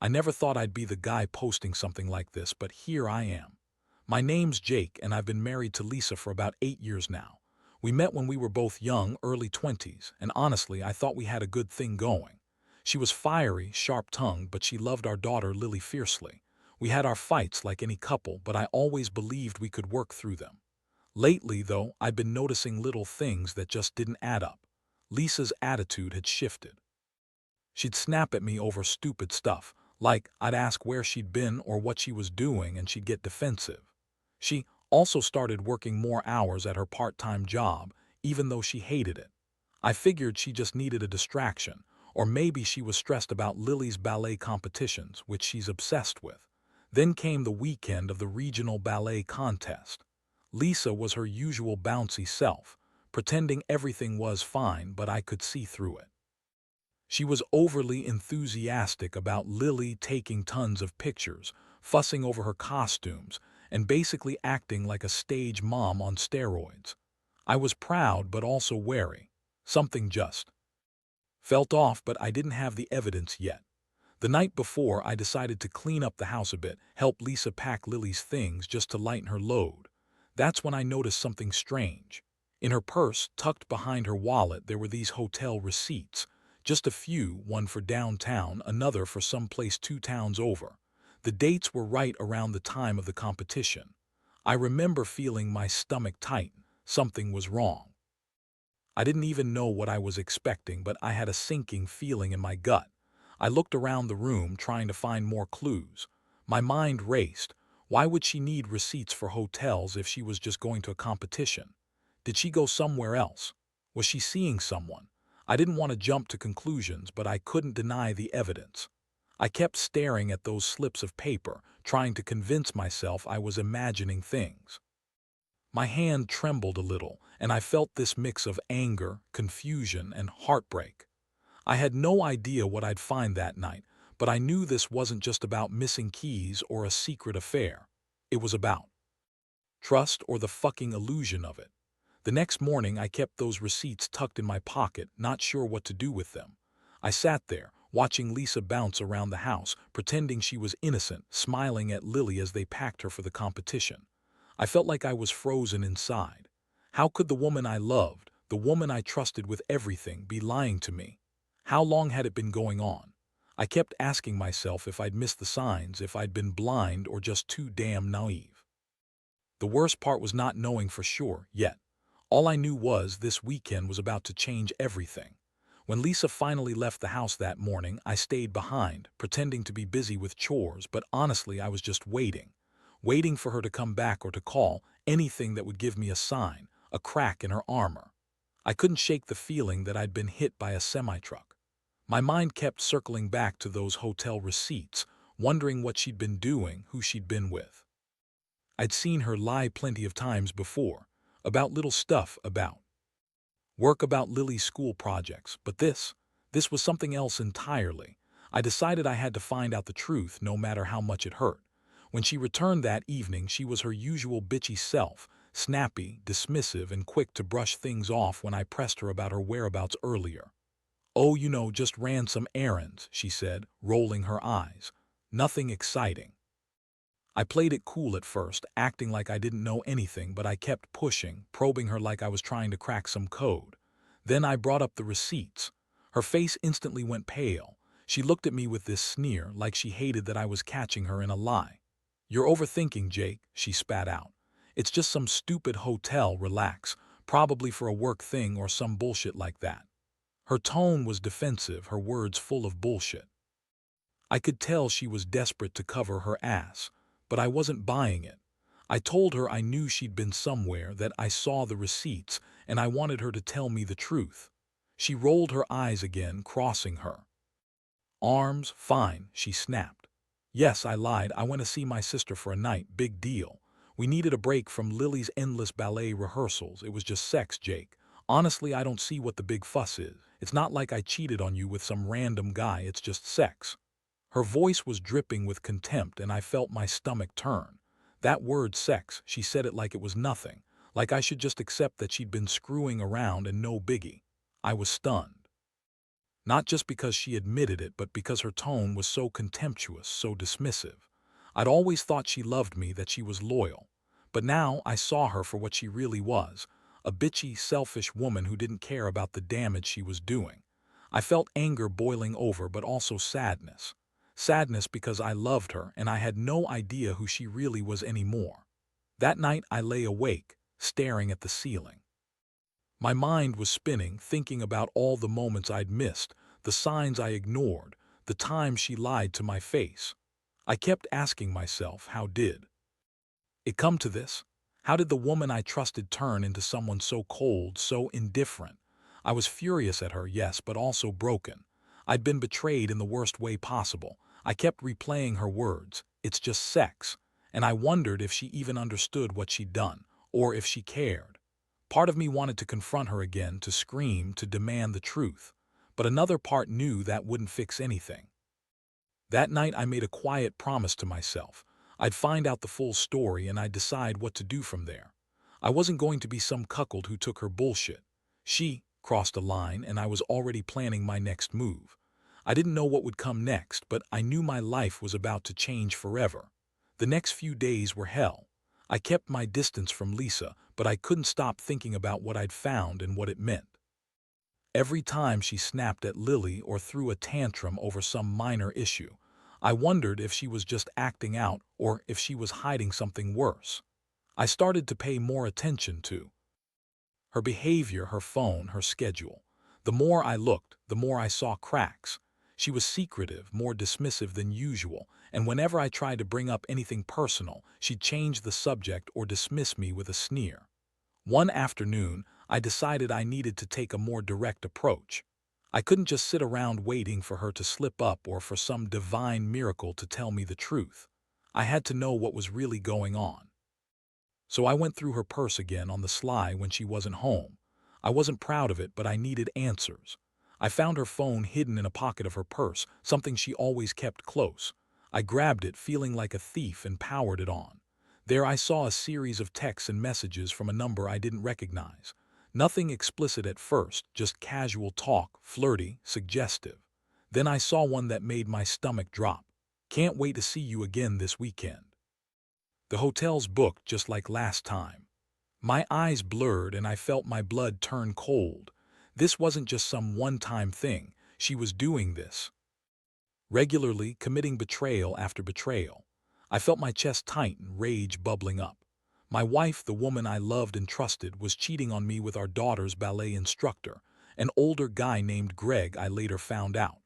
I never thought I'd be the guy posting something like this, but here I am. My name's Jake, and I've been married to Lisa for about 8 years now. We met when we were both young, early 20s, and honestly, I thought we had a good thing going. She was fiery, sharp-tongued, but she loved our daughter Lily fiercely. We had our fights like any couple, but I always believed we could work through them. Lately, though, I'd been noticing little things that just didn't add up. Lisa's attitude had shifted. She'd snap at me over stupid stuff, like I'd ask where she'd been or what she was doing, and she'd get defensive. She also started working more hours at her part-time job, even though she hated it. I figured she just needed a distraction, or maybe she was stressed about Lily's ballet competitions, which she's obsessed with. Then came the weekend of the regional ballet contest. Lisa was her usual bouncy self, pretending everything was fine, but I could see through it. She was overly enthusiastic about Lily taking tons of pictures, fussing over her costumes, and basically acting like a stage mom on steroids. I was proud but also wary. Something just felt off, but I didn't have the evidence yet. The night before, I decided to clean up the house a bit, help Lisa pack Lily's things just to lighten her load. That's when I noticed something strange. In her purse, tucked behind her wallet, there were these hotel receipts. Just a few, one for downtown, another for someplace 2 towns over. The dates were right around the time of the competition. I remember feeling my stomach tighten. Something was wrong. I didn't even know what I was expecting, but I had a sinking feeling in my gut. I looked around the room, trying to find more clues. My mind raced. Why would she need receipts for hotels if she was just going to a competition? Did she go somewhere else? Was she seeing someone? I didn't want to jump to conclusions, but I couldn't deny the evidence. I kept staring at those slips of paper, trying to convince myself I was imagining things. My hand trembled a little, and I felt this mix of anger, confusion, and heartbreak. I had no idea what I'd find that night, but I knew this wasn't just about missing keys or a secret affair. It was about trust, or the fucking illusion of it. The next morning, I kept those receipts tucked in my pocket, not sure what to do with them. I sat there, watching Lisa bounce around the house, pretending she was innocent, smiling at Lily as they packed her for the competition. I felt like I was frozen inside. How could the woman I loved, the woman I trusted with everything, be lying to me? How long had it been going on? I kept asking myself if I'd missed the signs, if I'd been blind or just too damn naive. The worst part was not knowing for sure yet. All I knew was this weekend was about to change everything. When Lisa finally left the house that morning, I stayed behind, pretending to be busy with chores, but honestly I was just waiting for her to come back or to call, anything that would give me a sign, a crack in her armor. I couldn't shake the feeling that I'd been hit by a semi-truck. My mind kept circling back to those hotel receipts, wondering what she'd been doing, who she'd been with. I'd seen her lie plenty of times before, about little stuff, about work, about Lily's school projects, but this was something else entirely. I decided I had to find out the truth, no matter how much it hurt. When she returned that evening, she was her usual bitchy self, snappy, dismissive, and quick to brush things off when I pressed her about her whereabouts earlier. "Oh, just ran some errands," she said, rolling her eyes. "Nothing exciting." I played it cool at first, acting like I didn't know anything, but I kept pushing, probing her like I was trying to crack some code. Then I brought up the receipts. Her face instantly went pale. She looked at me with this sneer, like she hated that I was catching her in a lie. "You're overthinking, Jake," she spat out. "It's just some stupid hotel, relax, probably for a work thing or some bullshit like that." Her tone was defensive, her words full of bullshit. I could tell she was desperate to cover her ass, but I wasn't buying it. I told her I knew she'd been somewhere, that I saw the receipts, and I wanted her to tell me the truth. She rolled her eyes again, crossing her arms. "Fine," she snapped. "Yes, I lied. I went to see my sister for a night. Big deal. We needed a break from Lily's endless ballet rehearsals. It was just sex, Jake. Honestly, I don't see what the big fuss is. It's not like I cheated on you with some random guy. It's just sex." Her voice was dripping with contempt, and I felt my stomach turn. That word sex, she said it like it was nothing, like I should just accept that she'd been screwing around and no biggie. I was stunned. Not just because she admitted it, but because her tone was so contemptuous, so dismissive. I'd always thought she loved me, that she was loyal. But now I saw her for what she really was, a bitchy, selfish woman who didn't care about the damage she was doing. I felt anger boiling over, but also sadness. Sadness because I loved her and I had no idea who she really was anymore. That night I lay awake, staring at the ceiling. My mind was spinning, thinking about all the moments I'd missed, the signs I ignored, the times she lied to my face. I kept asking myself, how did it come to this? How did the woman I trusted turn into someone so cold, so indifferent? I was furious at her, yes, but also broken. I'd been betrayed in the worst way possible. I kept replaying her words, "It's just sex," and I wondered if she even understood what she'd done, or if she cared. Part of me wanted to confront her again, to scream, to demand the truth. But another part knew that wouldn't fix anything. That night I made a quiet promise to myself. I'd find out the full story and I'd decide what to do from there. I wasn't going to be some cuckold who took her bullshit. She crossed a line and I was already planning my next move. I didn't know what would come next, but I knew my life was about to change forever. The next few days were hell. I kept my distance from Lisa, but I couldn't stop thinking about what I'd found and what it meant. Every time she snapped at Lily or threw a tantrum over some minor issue, I wondered if she was just acting out or if she was hiding something worse. I started to pay more attention to her behavior, her phone, her schedule. The more I looked, the more I saw cracks. She was secretive, more dismissive than usual, and whenever I tried to bring up anything personal, she'd change the subject or dismiss me with a sneer. One afternoon, I decided I needed to take a more direct approach. I couldn't just sit around waiting for her to slip up or for some divine miracle to tell me the truth. I had to know what was really going on. So I went through her purse again on the sly when she wasn't home. I wasn't proud of it, but I needed answers. I found her phone hidden in a pocket of her purse, something she always kept close. I grabbed it, feeling like a thief, and powered it on. There I saw a series of texts and messages from a number I didn't recognize. Nothing explicit at first, just casual talk, flirty, suggestive. Then I saw one that made my stomach drop. "Can't wait to see you again this weekend. The hotel's booked just like last time." My eyes blurred and I felt my blood turn cold. This wasn't just some one-time thing. She was doing this regularly, committing betrayal after betrayal. I felt my chest tighten, rage bubbling up. My wife, the woman I loved and trusted, was cheating on me with our daughter's ballet instructor, an older guy named Greg, I later found out.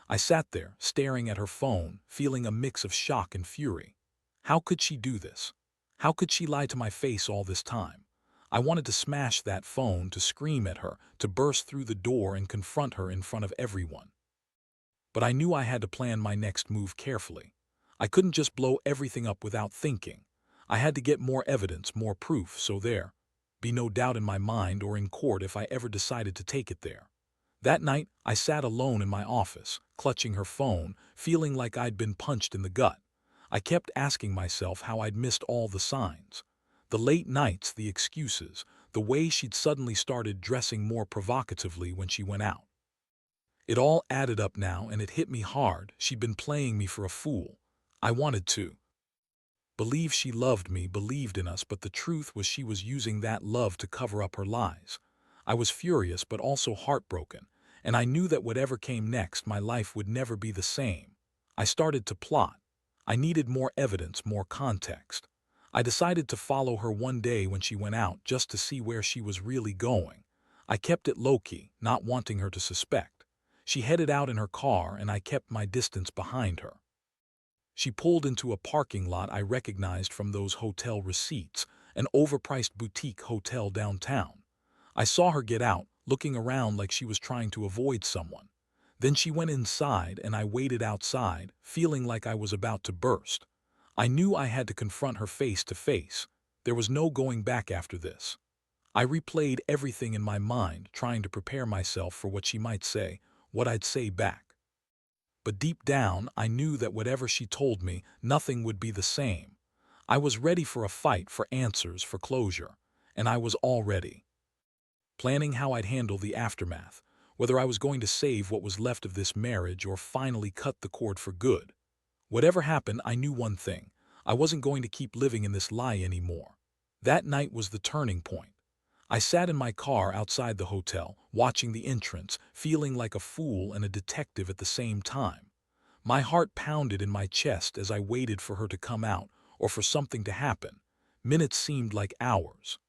I sat there, staring at her phone, feeling a mix of shock and fury. How could she do this? How could she lie to my face all this time? I wanted to smash that phone, to scream at her, to burst through the door and confront her in front of everyone. But I knew I had to plan my next move carefully. I couldn't just blow everything up without thinking. I had to get more evidence, more proof, so there be no doubt in my mind or in court if I ever decided to take it there. That night, I sat alone in my office, clutching her phone, feeling like I'd been punched in the gut. I kept asking myself how I'd missed all the signs. The late nights, the excuses, the way she'd suddenly started dressing more provocatively when she went out. It all added up now, and it hit me hard. She'd been playing me for a fool. I wanted to believe she loved me, believed in us, but the truth was she was using that love to cover up her lies. I was furious but also heartbroken, and I knew that whatever came next, my life would never be the same. I started to plot. I needed more evidence, more context. I decided to follow her one day when she went out, just to see where she was really going. I kept it low-key, not wanting her to suspect. She headed out in her car and I kept my distance behind her. She pulled into a parking lot I recognized from those hotel receipts, an overpriced boutique hotel downtown. I saw her get out, looking around like she was trying to avoid someone. Then she went inside and I waited outside, feeling like I was about to burst. I knew I had to confront her face to face. There was no going back after this. I replayed everything in my mind, trying to prepare myself for what she might say, what I'd say back. But deep down, I knew that whatever she told me, nothing would be the same. I was ready for a fight, for answers, for closure. And I was all ready. Planning how I'd handle the aftermath. whether I was going to save what was left of this marriage or finally cut the cord for good. Whatever happened, I knew one thing. I wasn't going to keep living in this lie anymore. That night was the turning point. I sat in my car outside the hotel, watching the entrance, feeling like a fool and a detective at the same time. My heart pounded in my chest as I waited for her to come out or for something to happen. Minutes seemed like hours.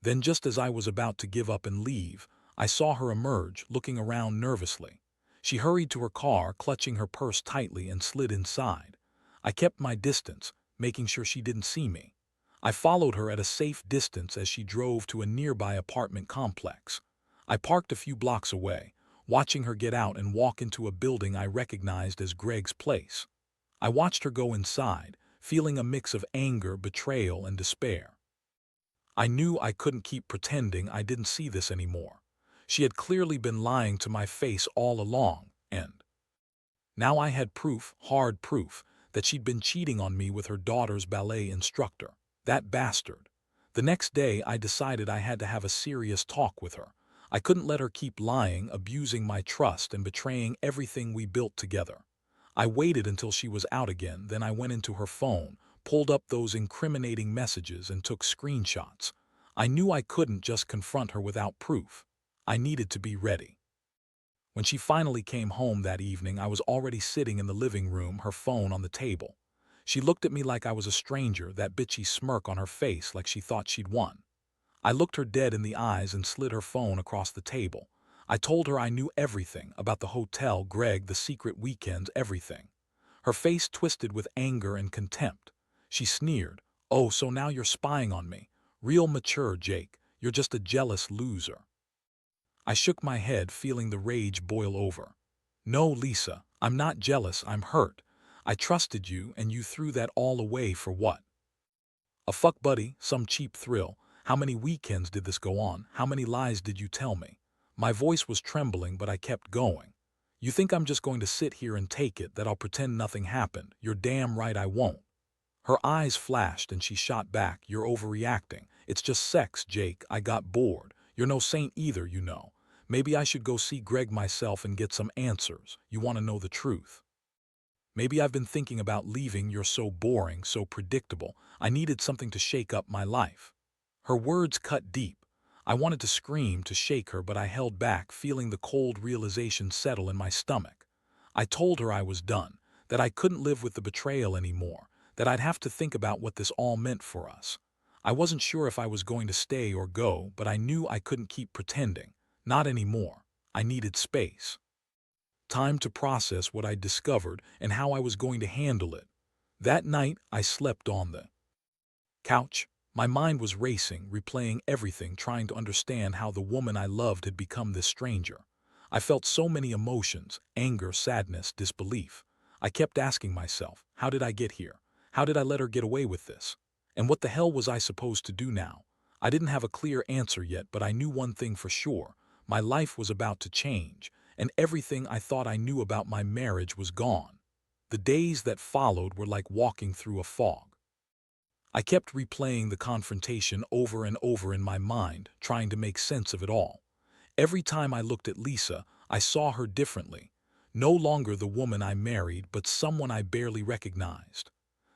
Then just as I was about to give up and leave, I saw her emerge, looking around nervously. She hurried to her car, clutching her purse tightly, and slid inside. I kept my distance, making sure she didn't see me. I followed her at a safe distance as she drove to a nearby apartment complex. I parked a few blocks away, watching her get out and walk into a building I recognized as Greg's place. I watched her go inside, feeling a mix of anger, betrayal, and despair. I knew I couldn't keep pretending I didn't see this anymore. She had clearly been lying to my face all along, and now I had proof, hard proof, that she'd been cheating on me with her daughter's ballet instructor. That bastard. The next day, I decided I had to have a serious talk with her. I couldn't let her keep lying, abusing my trust, and betraying everything we built together. I waited until she was out again, then I went into her phone, pulled up those incriminating messages, and took screenshots. I knew I couldn't just confront her without proof. I needed to be ready. When she finally came home that evening, I was already sitting in the living room, her phone on the table. She looked at me like I was a stranger, that bitchy smirk on her face like she thought she'd won. I looked her dead in the eyes and slid her phone across the table. I told her I knew everything about the hotel, Greg, the secret weekends, everything. Her face twisted with anger and contempt. She sneered, "Oh, so now you're spying on me. Real mature, Jake. You're just a jealous loser." I shook my head, feeling the rage boil over. "No, Lisa, I'm not jealous, I'm hurt. I trusted you, and you threw that all away for what? A fuck buddy, some cheap thrill. How many weekends did this go on? How many lies did you tell me?" My voice was trembling, but I kept going. "You think I'm just going to sit here and take it, that I'll pretend nothing happened? You're damn right I won't." Her eyes flashed and she shot back, "You're overreacting. It's just sex, Jake. I got bored. You're no saint either, you know. Maybe I should go see Greg myself and get some answers. You want to know the truth? Maybe I've been thinking about leaving. You're so boring, so predictable. I needed something to shake up my life." Her words cut deep. I wanted to scream, to shake her, but I held back, feeling the cold realization settle in my stomach. I told her I was done, that I couldn't live with the betrayal anymore, that I'd have to think about what this all meant for us. I wasn't sure if I was going to stay or go, but I knew I couldn't keep pretending. Not anymore. I needed space. Time to process what I'd discovered and how I was going to handle it. That night, I slept on the couch. My mind was racing, replaying everything, trying to understand how the woman I loved had become this stranger. I felt so many emotions: anger, sadness, disbelief. I kept asking myself, how did I get here? How did I let her get away with this? And what the hell was I supposed to do now? I didn't have a clear answer yet, but I knew one thing for sure. My life was about to change, and everything I thought I knew about my marriage was gone. The days that followed were like walking through a fog. I kept replaying the confrontation over and over in my mind, trying to make sense of it all. Every time I looked at Lisa, I saw her differently. No longer the woman I married, but someone I barely recognized.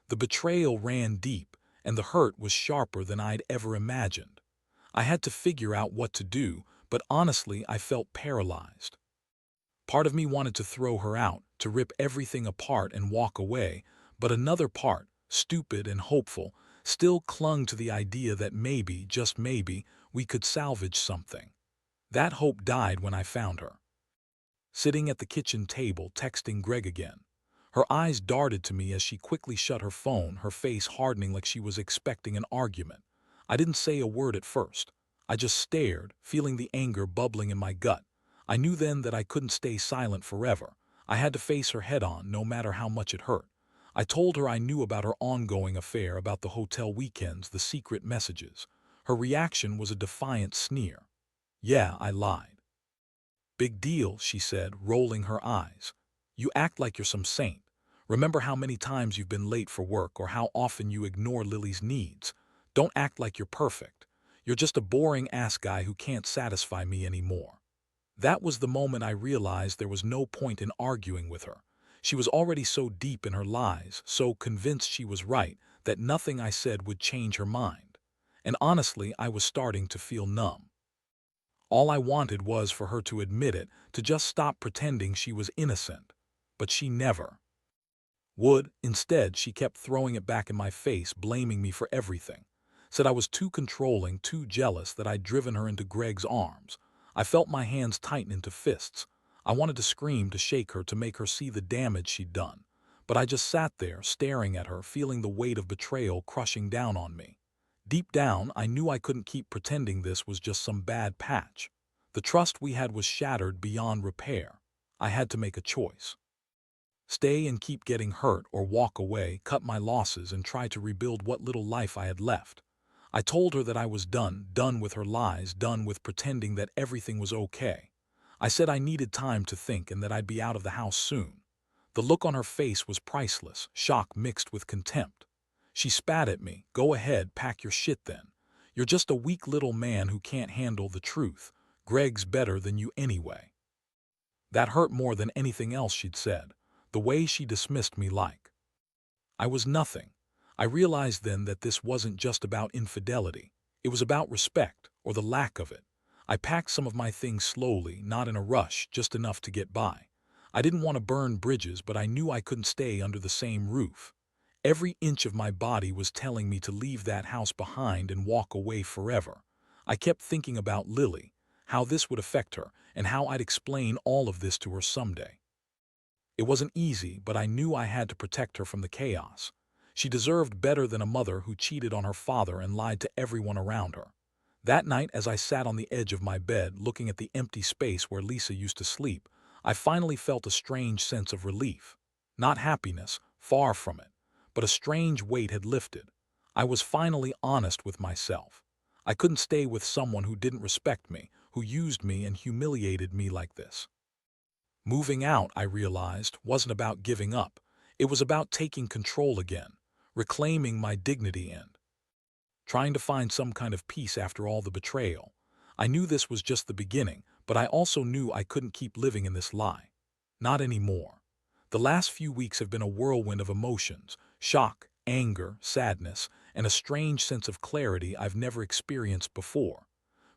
The betrayal ran deep, and the hurt was sharper than I'd ever imagined. I had to figure out what to do, but honestly, I felt paralyzed. Part of me wanted to throw her out, to rip everything apart and walk away, but another part, stupid and hopeful, still clung to the idea that maybe, just maybe, we could salvage something. That hope died when I found her sitting at the kitchen table, texting Greg again. Her eyes darted to me as she quickly shut her phone, her face hardening like she was expecting an argument. I didn't say a word at first. I just stared, feeling the anger bubbling in my gut. I knew then that I couldn't stay silent forever. I had to face her head-on, no matter how much it hurt. I told her I knew about her ongoing affair, about the hotel weekends, the secret messages. Her reaction was a defiant sneer. "Yeah, I lied." "Big deal," she said, rolling her eyes. "You act like you're some saint. Remember how many times you've been late for work or how often you ignore Lily's needs. Don't act like you're perfect. You're just a boring ass guy who can't satisfy me anymore." That was the moment I realized there was no point in arguing with her. She was already so deep in her lies, so convinced she was right, that nothing I said would change her mind. And honestly, I was starting to feel numb. All I wanted was for her to admit it, to just stop pretending she was innocent. But she never would. Instead, she kept throwing it back in my face, blaming me for everything. Said I was too controlling, too jealous, that I'd driven her into Greg's arms. I felt my hands tighten into fists. I wanted to scream, to shake her, to make her see the damage she'd done. But I just sat there, staring at her, feeling the weight of betrayal crushing down on me. Deep down, I knew I couldn't keep pretending this was just some bad patch. The trust we had was shattered beyond repair. I had to make a choice. Stay and keep getting hurt, or walk away, cut my losses, and try to rebuild what little life I had left. I told her that I was done with her lies, done with pretending that everything was okay. I said I needed time to think and that I'd be out of the house soon. The look on her face was priceless, shock mixed with contempt. She spat at me. "Go ahead, pack your shit then. You're just a weak little man who can't handle the truth. Greg's better than you anyway." That hurt more than anything else she'd said. The way she dismissed me like I was nothing. I realized then that this wasn't just about infidelity. It was about respect, or the lack of it. I packed some of my things slowly, not in a rush, just enough to get by. I didn't want to burn bridges, but I knew I couldn't stay under the same roof. Every inch of my body was telling me to leave that house behind and walk away forever. I kept thinking about Lily, how this would affect her, and how I'd explain all of this to her someday. It wasn't easy, but I knew I had to protect her from the chaos. She deserved better than a mother who cheated on her father and lied to everyone around her. That night, as I sat on the edge of my bed, looking at the empty space where Lisa used to sleep, I finally felt a strange sense of relief. Not happiness, far from it, but a strange weight had lifted. I was finally honest with myself. I couldn't stay with someone who didn't respect me, who used me and humiliated me like this. Moving out, I realized, wasn't about giving up. It was about taking control again, reclaiming my dignity and trying to find some kind of peace after all the betrayal. I knew this was just the beginning, but I also knew I couldn't keep living in this lie. Not anymore. The last few weeks have been a whirlwind of emotions: shock, anger, sadness, and a strange sense of clarity I've never experienced before.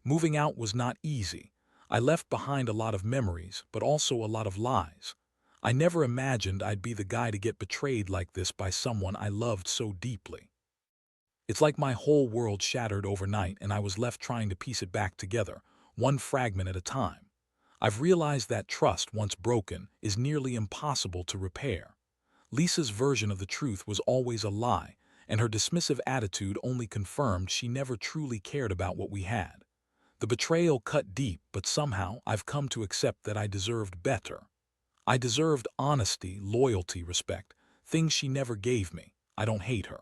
Moving out was not easy. I left behind a lot of memories, but also a lot of lies. I never imagined I'd be the guy to get betrayed like this by someone I loved so deeply. It's like my whole world shattered overnight and I was left trying to piece it back together, one fragment at a time. I've realized that trust, once broken, is nearly impossible to repair. Lisa's version of the truth was always a lie, and her dismissive attitude only confirmed she never truly cared about what we had. The betrayal cut deep, but somehow I've come to accept that I deserved better. I deserved honesty, loyalty, respect, things she never gave me. I don't hate her.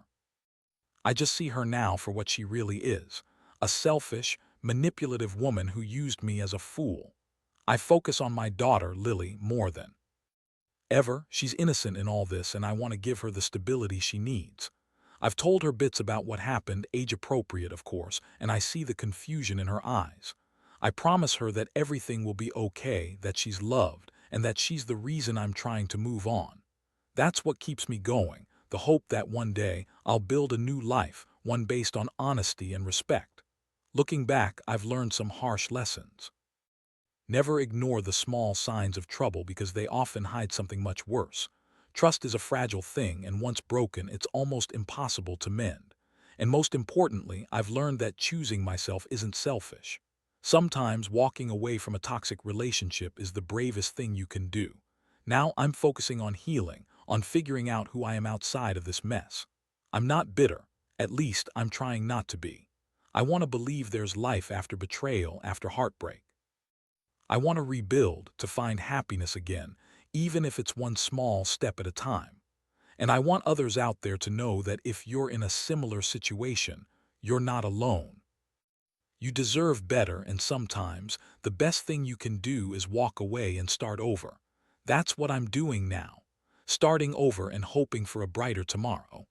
I just see her now for what she really is: a selfish, manipulative woman who used me as a fool. I focus on my daughter, Lily, more than ever. She's innocent in all this, and I want to give her the stability she needs. I've told her bits about what happened, age-appropriate, of course, and I see the confusion in her eyes. I promise her that everything will be okay, that she's loved, and that she's the reason I'm trying to move on. That's what keeps me going, the hope that one day I'll build a new life, one based on honesty and respect. Looking back, I've learned some harsh lessons. Never ignore the small signs of trouble because they often hide something much worse. Trust is a fragile thing, and once broken, it's almost impossible to mend. And most importantly, I've learned that choosing myself isn't selfish. Sometimes walking away from a toxic relationship is the bravest thing you can do. Now I'm focusing on healing, on figuring out who I am outside of this mess. I'm not bitter. At least I'm trying not to be. I want to believe there's life after betrayal, after heartbreak. I want to rebuild, to find happiness again, even if it's one small step at a time. And I want others out there to know that if you're in a similar situation, you're not alone. You deserve better, and sometimes the best thing you can do is walk away and start over. That's what I'm doing now. Starting over and hoping for a brighter tomorrow.